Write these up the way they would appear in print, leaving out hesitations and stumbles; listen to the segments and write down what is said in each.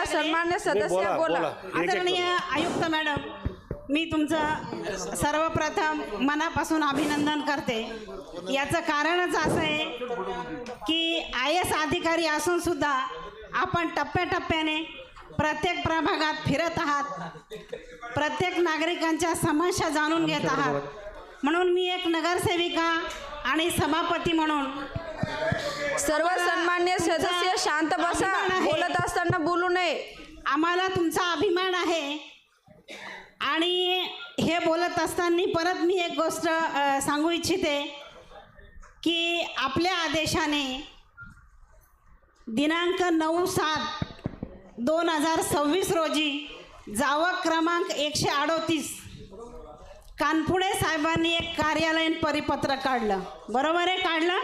सन्मान्य सदस्य बोला. आदरणीय आयुक्त मॅडम, मी तुमचं सर्वप्रथम मनापासून अभिनंदन करते. याचं कारणच असं आहे की IAS अधिकारी असून सुद्धा आपण टप्प्याटप्प्याने प्रत्येक प्रभागात फिरत आहात, प्रत्येक नागरिकांच्या समस्या जाणून घेत आहात. म्हणून मी एक नगरसेविका आणि सभापती म्हणून सर्व सन्मान्य सदस्य शांत बसा. बोलत असताना बोलू नये. आम्हाला तुमचा अभिमान आहे. आणि हे बोलत असताना परत मी एक गोष्ट सांगू इच्छिते की आपल्या आदेशाने दिनांक 9/7/2026 रोजी जावक क्रमांक 138 कानपुडे साहेबांनी एक कार्यालयीन परिपत्रक काढलं. बरोबर आहे? काढलं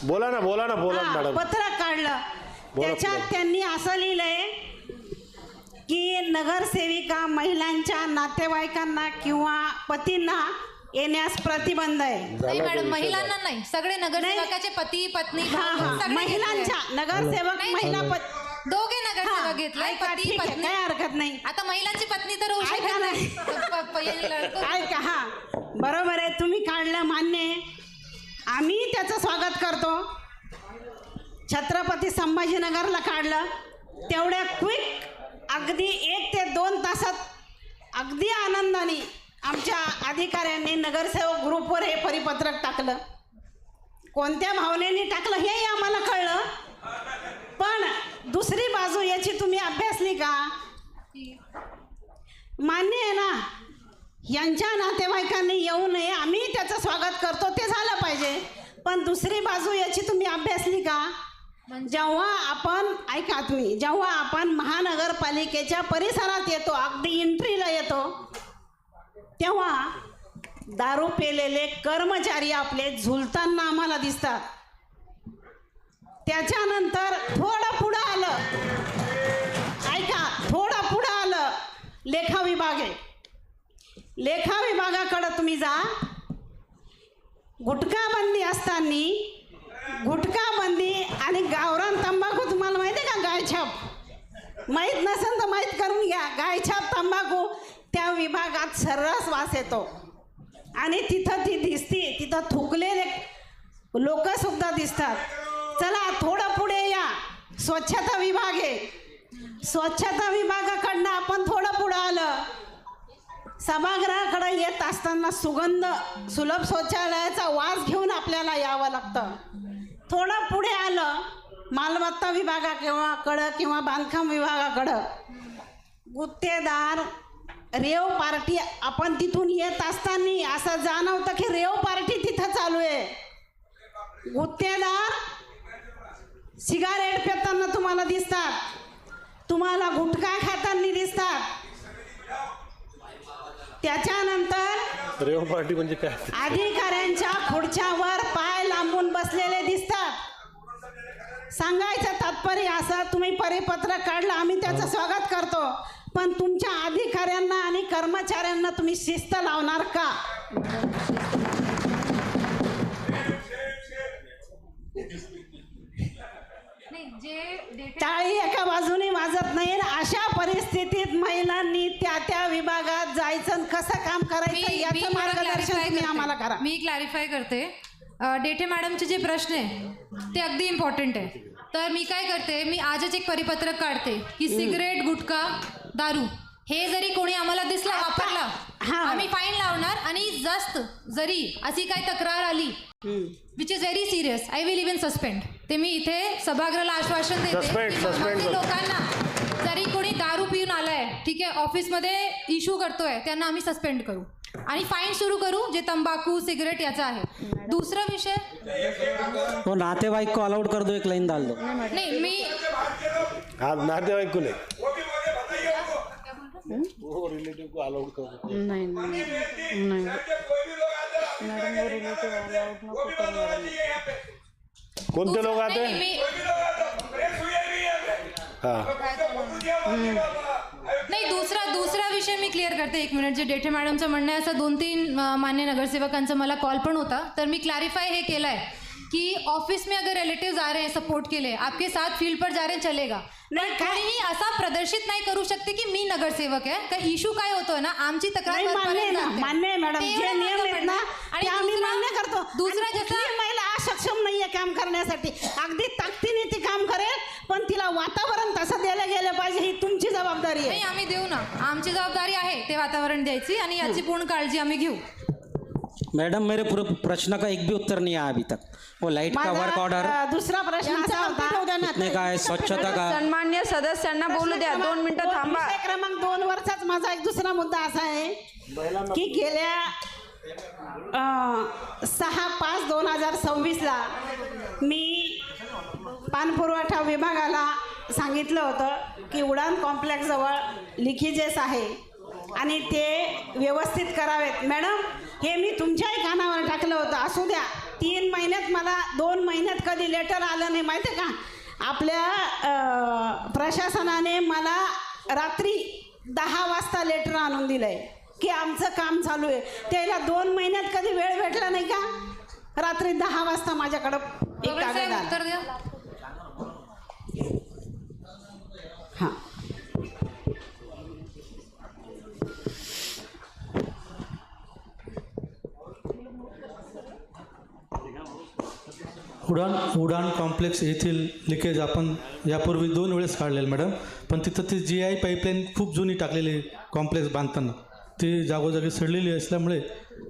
बोला ना मॅडम. पत्रक काढलं. त्याच्यात त्यांनी असं लिहिलंय की नगरसेविका महिलांच्या नातेवाईकांना किंवा पतींना येण्यास प्रतिबंध आहे. नाही मॅडम, महिलांना नाही, सगळे नगरसेवकाचे पती पत्नी महिलांच्या नगरसेवक महिला दोघे नगरसेवक घेतले, पती पत्नी. काय हरकत नाही. आता महिलांची पत्नी तर होऊ शकत नाही. ऐका, हा बरोबर आहे, तुम्ही काढलं, मान्य आहे. आम्ही त्याचं स्वागत करतो. छत्रपती संभाजीनगरला काढलं, तेवढ्या क्विक अगदी 1 ते 2 तासात अगदी आनंदाने आमच्या अधिकाऱ्यांनी नगरसेवक ग्रुपवर हे परिपत्रक टाकलं. कोणत्या भावनेने टाकलं हेही आम्हाला कळलं. पण दुसरी बाजू याची तुम्ही अभ्यासली का? मान्य आहे ना, यांच्या नातेवाईकांनी येऊ नये, आम्ही त्याचं स्वागत करतो, ते झालं पाहिजे. पण दुसरी बाजू याची तुम्ही अभ्यासली का? जेव्हा आपण ऐका तुम्ही, जेव्हा आपण महानगरपालिकेच्या परिसरात येतो, अगदी एंट्रीला येतो, तेव्हा दारू पेलेले कर्मचारी आपले झुलताना आम्हाला दिसतात. त्याच्यानंतर थोडं पुढं आलं, ऐका, थोडं पुढं आलं लेखा विभाग आहे. लेखा विभागाकडं तुम्ही जा. गुटखा बंदी असताना गुटखा बंदी आणि गावरान तंबाखू तुम्हाला माहिती आहे का? गायछाप माहीत नसेल तर माहीत करून घ्या. गायछाप तंबाखू त्या विभागात सर्रास वास येतो आणि तिथं ती दिसती, तिथं थुकलेले लोकसुद्धा दिसतात. चला थोडं पुढे या, स्वच्छता विभाग आहे. स्वच्छता विभागाकडनं आपण थोडं पुढं आलं, सभागृहाकडे येत असताना सुलभ शौचालयाचा वास घेऊन आपल्याला यावं लागतं. थोडं पुढे आलं मालमत्ता विभागाकडं किंवा बांधकाम विभागाकडं, गुत्तेदार रेव पार्टी, आपण तिथून येत असताना असं जाणवतं की रेव पार्टी तिथं चालू आहे. गुत्तेदार सिगारेट पिताना तुम्हाला दिसतात, तुम्हाला गुटखा खाताना दिसतात. त्याच्यानंतर रेव पार्टी म्हणजे काय? अधिकाऱ्यांच्या खुर्च्यावर पाय लांबून बसलेले दिसतात. सांगायचं तात्पर्य असं, तुम्ही परिपत्रक काढलं, आम्ही त्याचं स्वागत करतो, पण तुमच्या अधिकाऱ्यांना आणि कर्मचाऱ्यांना तुम्ही शिस्त लावणार का? टाळी एका बाजूने वाजत नाही. अशा परिस्थितीत महिलांनी त्या विभागात जायचं, कसं काम करायचं याचं मार्गदर्शन तुम्ही आम्हाला करा. मी क्लॅरिफाय करते. डेठे मॅडमचे जे प्रश्न आहे ते अगदी इम्पॉर्टंट आहे. तर मी काय करते, मी आजच एक परिपत्रक काढते की सिगरेट, गुटखा, दारू हे जरी कोणी आम्हाला दिसला वापरला, आम्ही फाईन लावणार. आणि जरी अशी काही तक्रार आली which is very serious, I will even suspend. ते मी इथे सभागृहाला आश्वासन देते. लोकांना जरी कोणी दारू पिऊन आलाय, ठीक आहे, ऑफिसमध्ये इश्यू करतोय, त्यांना आम्ही सस्पेंड करू आणि फाईन सुरू करू जे तंबाखू सिगरेट याचा आहे. दूसरा विषय, वो नातेवाईक को अलाउड कर दो, एक लाइन डाल दो. नहीं मी नातेवाईक को वो रिलेटिव को अलाउड कर दो. नहीं मैडम, वो रिलेटिव अलाउड नको करू. कोणते लोक आते? नाही, दुसरा विषय मी क्लिअर करते. 1 मिनिट. जे डेठे मॅडमचं म्हणणं आहे, असं 2-3 मान्य नगरसेवकांचा मला कॉल पण होता, तर मी क्लॅरिफाय हे केलं आहे की ऑफिस में अगर रिलेटिव्स आ रहे हैं सपोर्ट के लिए, आपके साथ फील्ड पर जा रहे हैं, चलेगा. नाही, पण कोणीही असा प्रदर्शित नाही करू शकते की मी नगरसेवक आहे. का इशू काय होतोय ना, आमची तक्रार नाही, मान्य आहे वरपर्यंत ना, जाते. मान्य आहे मॅडम. ते जे एवढं नियम मागं आहेत ना पडलं. आणि ते आम्ही दुसरा- मान्य करतो. दुसरा आणि जसा कुठलीही महिला असक्षम नाहीये काम करण्यासाठी. अगदी ताकदीने ती काम करेल, पण तिला वातावरण तसं द्यायला गेलं पाहिजे, ही तुमची जबाबदारी नाही, आहे. आम्ही देऊ ना. आमची जबाबदारी आहे ते वातावरण द्यायची आणि याची पूर्ण काळजी आम्ही घेऊ. मैडम मेरे पूरे प्रश्न का एक भी उत्तर नहीं आया अभी तक. वो लाइट का वर्क ऑर्डर दुसरा प्रश्न असा होता, कितने का है, स्वच्छता का. सन्मान्य सदस्यांना बोलू द्या. 2 मिनिटं थांबा. विषय क्रमांक 2 वरचाच माझा एक दुसरा मुद्दा असा आहे की गेल्या 6/5/2026 मी पाणपुरवठा विभागाला सांगितलं होतं की उडान कॉम्प्लेक्सजवळ लिकेजेस आहे आणि ते व्यवस्थित करावेत. मॅडम, हे मी तुमच्याही कानावर टाकलं होतं. असू द्या, 3 महिन्यात मला 2 महिन्यात कधी लेटर आलं नाही माहिती आहे का. आपल्या प्रशासनाने मला रात्री 10 वाजता लेटर आणून दिलं आहे की आमचं काम चालू आहे. त्याला 2 महिन्यात कधी वेळ भेटला नाही का. रात्री 10 वाजता माझ्याकडं एक पवार कागद साहेब, आला. उत्तर द्या. हां, उडान कॉम्प्लेक्स येथील लिकेज आपण यापूर्वी 2 वेळेस काढलेलं मॅडम. पण तिथं ती GI पाईपलाईन खूप जुनी टाकलेली कॉम्प्लेक्स बांधताना ती जागोजागी सडलेली असल्यामुळे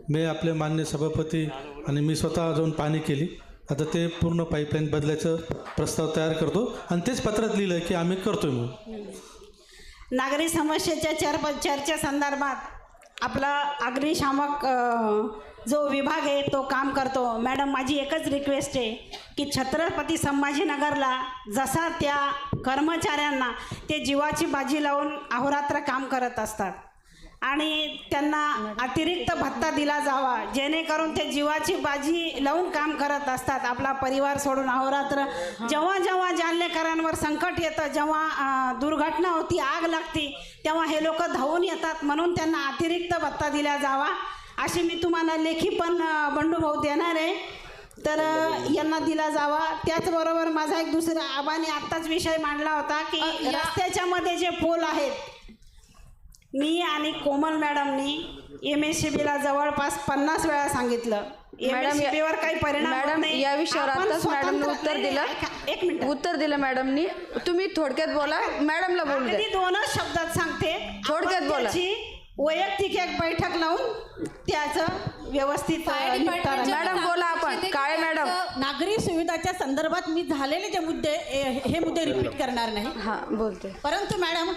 मी आपले मान्य सभापती आणि मी स्वतः जाऊन पाहणी केली. आता ते पूर्ण पाईपलाईन बदलायचं प्रस्ताव तयार करतो आणि तेच पत्रात लिहिलं आहे की आम्ही करतोय म्हणून. नागरी समस्येच्या चर्चेसंदर्भात आपला अग्निशामक जो विभाग आहे तो काम करतो. मॅडम, माझी एकच रिक्वेस्ट आहे की छत्रपती संभाजीनगरला जसा त्या कर्मचाऱ्यांना ते जीवाची बाजी लावून अहोरात्र काम करत असतात आणि त्यांना अतिरिक्त भत्ता दिला जावा, जेणेकरून ते जीवाची बाजी लावून काम करत असतात. आपला परिवार सोडून अहोरात्र जेव्हा जेव्हा जालनेकरांवर संकट येतं, जेव्हा दुर्घटना होती, आग लागती, तेव्हा हे लोक धावून येतात. म्हणून त्यांना अतिरिक्त भत्ता दिला जावा अशी मी तुम्हाला लेखी पण बंडूभाऊ देणार आहे, तर यांना दिला जावा. त्याचबरोबर माझा एक दुसरा आबाने आत्ताच विषय मांडला होता की रस्त्याच्या मध्ये जे पोल आहेत, मी आणि कोमल मॅडमनी MSCBला जवळपास 50 वेळा सांगितलं. MSCBवर काही परिणाम होत मॅडम, नाही. या विषयावर आपण आताच मॅडमने स्वतंत्र- उत्तर नाही, दिलं. ऐका, एक मिनिट. उत्तर दिलं मॅडमनी. तुम्ही थोडक्यात बोला. मॅडमला बोलू द्या. अगदी 2च शब्दात सांगते. थोडक्यात आपण बोला. त्याची वैयक्तिक एक बैठक लावून त्याचं व्यवस्थित फायर निपटारा. डिपार्टमेंटच्या मॅडम, बोला आपण. काळे मॅडम. नागरी सुविधाच्या संदर्भात मी झालेले जे मुद्दे हे मुद्दे रिपीट करणार नाही. हां, बोलते. परंतु मॅडम